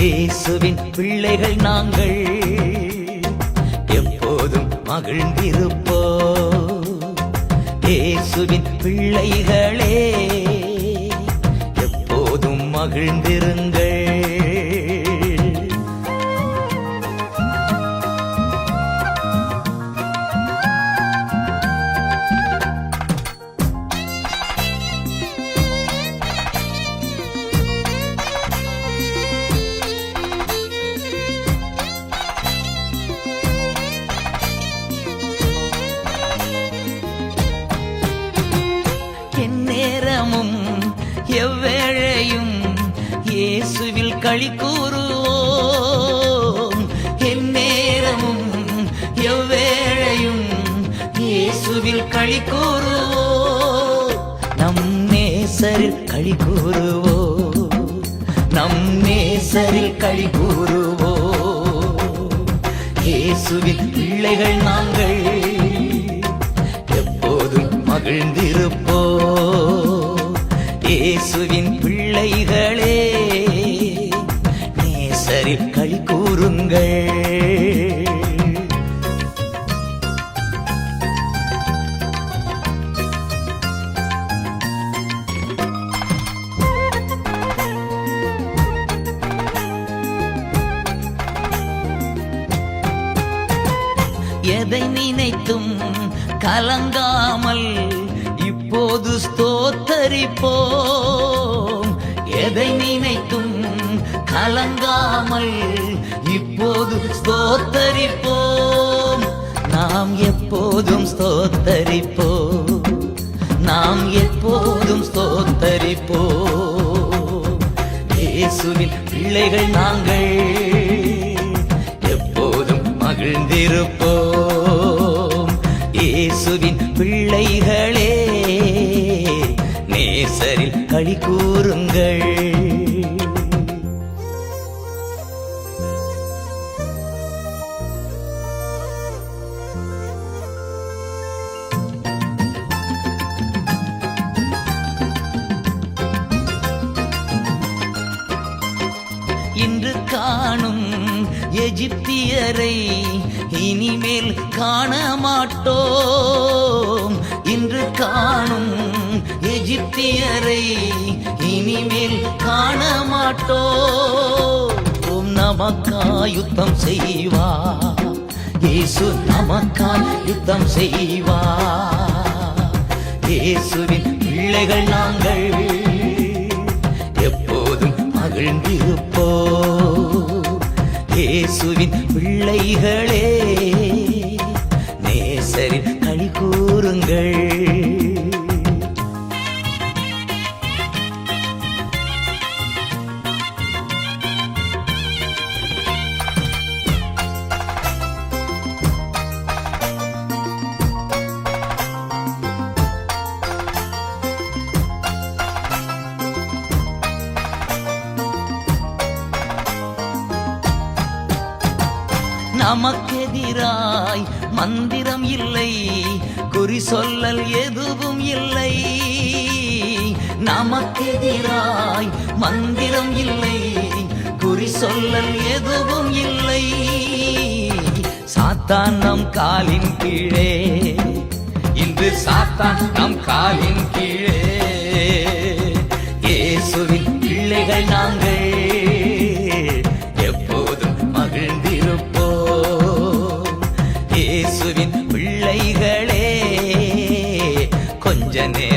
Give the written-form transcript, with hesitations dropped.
இயேசுவின் பிள்ளைகள் நாங்கள் எப்போதும் மகிழ்ந்திருப்போம். இயேசுவின் பிள்ளைகளே எப்போதும் மகிழ்ந்திருங்கள். எந்நேரமும் எவ்வேளையும் இயேசுவில் களி கூறுவோம். எந்நேரமும் எவ்வேளையும் இயேசுவில் களி கூறுவோம். நம் நேசரில் களி கூறுவோம். நம் நேசரில் களி கூறுவோம். இயேசுவின் பிள்ளைகள் நாங்கள் எப்போதும் மகிழ்ந்திருப்போ. இயேசுவின் பிள்ளைகளே நேசரில் களி கூறுங்கள். எதை நினைத்தும் கலங்காமல் இப்போது ஸ்தோத்தரிப்போம். எதை நினைத்தும் கலங்காமல் இப்போது ஸ்தோத்தரிப்போம். நாம் எப்போதும் ஸ்தோத்தரிப்போம். நாம் எப்போதும் ஸ்தோத்தரிப்போம். இயேசுவின் பிள்ளைகள் நாங்கள் எப்போதும் மகிழ்ந்திருப்போம். இயேசுவின் பிள்ளைகளே நேசரில் களி கூறுங்கள். இன்று காணும் எகிப்தியரை இனிமேல் காண மாட்டோம். இன்று காணும் எகிப்தியரை இனிமேல் காண மாட்டோம். நமக்காய் யுத்தம் செய்வார் இயேசு, நமக்காய் யுத்தம் செய்வார். இயேசுவின் பிள்ளைகள் நாங்கள் எப்போதும் மகிழ்ந்திருப்போ. இயேசுவின் பிள்ளைகளே நேசரில் களி கூறுங்கள். நமக்கெதிராய் மந்திரம் இல்லை, குறி சொல்லல் எதுவும் இல்லை. நமக்கெதிராய் மந்திரம் இல்லை, குறி சொல்லல் எதுவும் இல்லை. சாத்தான் நம் காலின் கீழே, இன்று சாத்தான் நம் காலின் கீழே. இயேசுவின் பிள்ளைகள் நாங்கள் எப்போதும் மகிழ்ந்திருப்போம். இயேசுவின் பிள்ளைகளே கொஞ்ச நேரம்